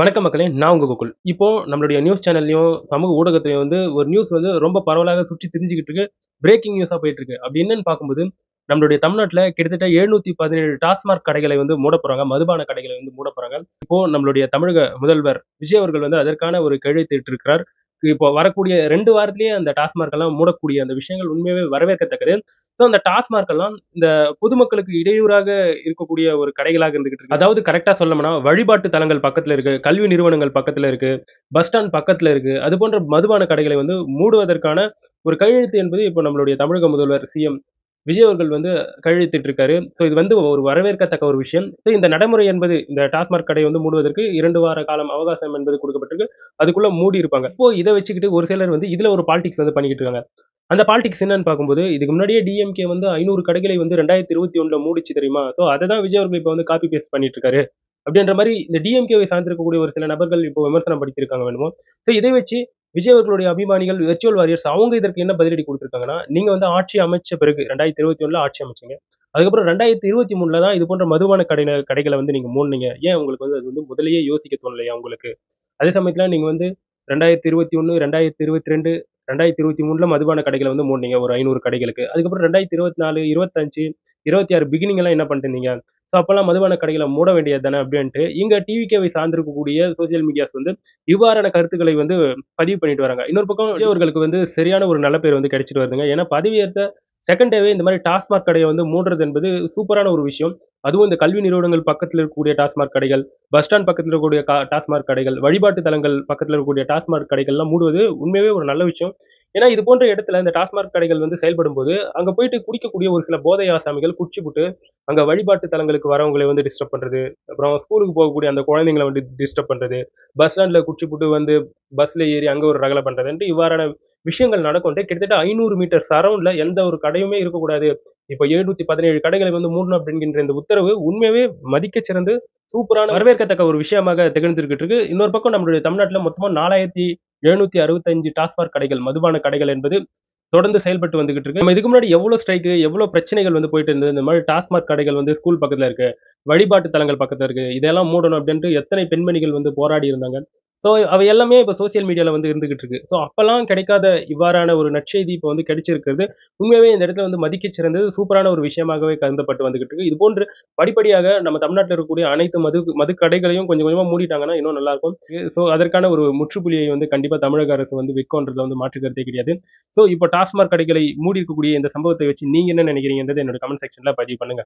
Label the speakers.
Speaker 1: வணக்கம் மக்களே, நான் உங்க கோகுல். இப்போ நம்மளுடைய நியூஸ் சேனல்லயும், சமூக ஊடகத்திலயும் ஒரு நியூஸ் ரொம்ப பரவலாக சுற்றி திரிஞ்சுகிட்டு இருக்கு. பிரேக்கிங் நியூஸா போயிட்டு இருக்கு. அப்படி என்னன்னு பார்க்கும்போது, நம்மளுடைய தமிழ்நாட்டுல கிட்டத்தட்ட 717 டாஸ்மாக் கடைகளை மூடப் போறாங்க. மதுபான கடைகளை மூடப் போறாங்க. இப்போ நம்மளுடைய தமிழக முதல்வர் விஜய் அவர்கள் அதற்கான ஒரு கையெழுத்திட்டு இருக்கிறார். இப்போ வரக்கூடிய 2 வாரத்திலேயே அந்த டாஸ்மாக் எல்லாம் மூடக்கூடிய அந்த விஷயங்கள் உண்மையாவே வரவேற்கத்தக்கது. ஸோ அந்த டாஸ்மாக் எல்லாம் இந்த பொதுமக்களுக்கு இடையூறாக இருக்கக்கூடிய ஒரு கடைகளாக இருந்துகிட்டு இருக்கு. அதாவது கரெக்ட்டா சொல்லணும்னா, வழிபாட்டு தலங்கள் பக்கத்துல இருக்கு, கல்வி நிறுவனங்கள் பக்கத்துல இருக்கு, பஸ் ஸ்டாண்ட் பக்கத்துல இருக்கு. அது போன்ற மதுபான கடைகளை மூடுவதற்கான ஒரு கையெழுத்து என்பது இப்போ நம்மளுடைய தமிழக முதல்வர் சிஎம் விஜய் அவர்கள் கையெழுத்திட்டு இருக்காரு. ஸோ இது ஒரு வரவேற்கத்தக்க ஒரு விஷயம். ஸோ இந்த நடைமுறை என்பது இந்த டாஸ்மாக் கடை மூடுவதற்கு 2 வார காலம் அவகாசம் என்பது கொடுக்கப்பட்டிருக்கு. அதுக்குள்ள மூடி இருப்பாங்க. இப்போ இத வச்சுக்கிட்டு ஒரு சிலர் இதுல ஒரு பாலிடிக்ஸ் பண்ணிக்கிட்டு இருக்காங்க. அந்த பாலிடிக்ஸ் என்னன்னு பார்க்கும்போது, இதுக்கு முன்னாடியே டிஎம்கே 500 கடைகளை 2021ல மூடிச்சு தெரியுமா? ஸோ அததான் விஜய் அவர்கள் இப்ப காப்பி பேஸ்ட் பண்ணிட்டு இருக்காரு. அப்படின்ற மாரி இந்த டிஎம்கேவை சார்ந்திருக்கக்கூடிய ஒரு சில நபர்கள் இப்போ விமர்சனம் படுத்தியிருக்காங்க வேணுமோ. ஸோ இதை வச்சு விஜய் அவர்களுடைய அபிமானிகள், வெர்ச்சுவல் வாரியர்ஸ் அவங்க இதற்கு என்ன பதிலடி குடுத்திருக்காங்கன்னா, நீங்க ஆட்சி அமைச்ச பிறகு 2021ல ஆட்சி அமைச்சீங்க. அதுக்கப்புறம் 2023ல தான் இது போன்ற மதுபான கடைகள நீங்க மூடுனீங்க. ஏன் உங்களுக்கு அது முதல்லயே யோசிக்க தோணலையா உங்களுக்கு? அதே சமயத்துல நீங்க 2021, 2022, 2023ல மதுபான கடைகள மூடுனீங்க ஒரு 500 கடைகளுக்கு. அதுக்கப்புறம் 2024, 25, 26 பிகினிங் எல்லாம் என்ன பண்ணிட்டு இருந்தீங்க? ஸோ அப்பல்லாம் மதுபான கடைகள மூட வேண்டியது தானே அப்படின்ட்டு, இங்க டிவிகேவை சார்ந்திருக்கக்கூடிய சோசியல் மீடியாஸ் இவ்வாறான கருத்துக்களை பதிவு பண்ணிட்டு வராங்க. இன்னொரு பக்கம் விஜய் அவர்களுக்கு சரியான ஒரு நல்ல பேர் கிடைச்சிட்டு வருதுங்க. ஏன்னா பதவியேற்ற செகண்ட் டேவே இந்த மாரி டாஸ்மாக் கடைய மூடுறது என்பது சூப்பரான ஒரு விஷயம். அதுவும் இந்த கல்வி நிறுவனங்கள் பக்கத்துல இருக்கக்கூடிய டாஸ்மாக் கடைகள், பஸ் ஸ்டாண்ட் பக்கத்துல இருக்கக்கூடிய டாஸ்மாக் கடைகள், வழிபாட்டு தலங்கள் பக்கத்துல இருக்கக்கூடிய டாஸ்மாக் கடைகள்லாம் மூடுவது உண்மையாவே ஒரு நல்ல விஷயம். ஏன்னா இது போன்ற இடத்துல இந்த டாஸ்மாக் கடைகள் செயல்படும்போது, அங்க போயிட்டு குடிக்கக்கூடிய ஒரு சில போதை ஆசாமிகள் குடிச்சுப்புட்டு, அங்க வழிபாட்டு தலங்களுக்கு வரவங்களை டிஸ்டர்ப் பண்றது, அப்புறம் ஸ்கூலுக்கு போகக்கூடிய அந்த குழந்தைங்கள டிஸ்டர்ப் பண்றது, பஸ் ஸ்டாண்ட்ல குடிச்சுப்புட்டு பஸ்ல ஏறி அங்க ஒரு ரகலை பண்றதுன்ட்டு இவ்வாறான விஷயங்கள் நடக்கும்ன்ட்டு கிட்டத்தட்ட 500 மீட்டர் சரவுண்ட்ல எந்த ஒரு கடையுமே இருக்கக்கூடாது. இப்ப 717 கடைகளை மூடணும் அப்படிங்கின்ற இந்த உத்தரவு உண்மையாவே மதிக்கச் சிறந்து சூப்பரான வரவேற்கத்தக்க ஒரு விஷயமாக திகழ்ந்துகிட்டு இருக்கு. இன்னொரு பக்கம் நம்மளுடைய தமிழ்நாட்டுல மொத்தமா 4765 டாஸ்மாக் கடைகள், மதுபான கடைகள் என்பது தொடர்ந்து செயல்பட்டு வந்துகிட்டு இருக்கு. நம்ம இதுக்கு முன்னாடி எவ்வளவு ஸ்ட்ரைக்கு, எவ்வளவு பிரச்சனைகள் போயிட்டு இருந்தது. இந்த மாதிரி டாஸ்மாக் கடைகள் ஸ்கூல் பக்கத்துல இருக்கு, வழிபாட்டு தலங்கள் பக்கத்துல இருக்கு. இதெல்லாம் மூடணும் அப்படின்ட்டு எத்தனை பெண்மணிகள் போராடி இருந்தாங்க. ஸோ அவை எல்லாமே இப்ப சோசியல் மீடியால இருந்துகிட்டு இருக்கு. ஸோ அப்பல்லாம் கிடைக்காத இவ்வாறான ஒரு நற்செய்தி இப்ப கிடைச்சிருக்கிறது. உண்மையாவே இந்த இடத்துல மதிக்கச் சிறந்தது சூப்பரான ஒரு விஷயமாகவே கருதப்பட்டு வந்துகிட்டு இருக்கு. இது போன்று படிப்படியாக நம்ம தமிழ்நாட்டுல இருக்கக்கூடிய அனைத்து மதுக்கடைகளையும் கொஞ்சம் கொஞ்சமா மூடிட்டாங்கன்னா இன்னும் நல்லா இருக்கும். ஸோ அதற்கான ஒரு முற்றுப்புள்ளியை கண்டிப்பா தமிழக அரசு வைக்கும்ன்றதுல மாற்று கருத்தே கிடையாது. ஸோ இப்போ டாஸ்மாக் கடைகளை மூடி இருக்கக்கூடிய இந்த சம்பவத்தை வச்சு நீங்க என்ன நினைக்கிறீங்கன்றதை என்னோட கமெண்ட் செக்ஷன்ல பதிவு பண்ணுங்க.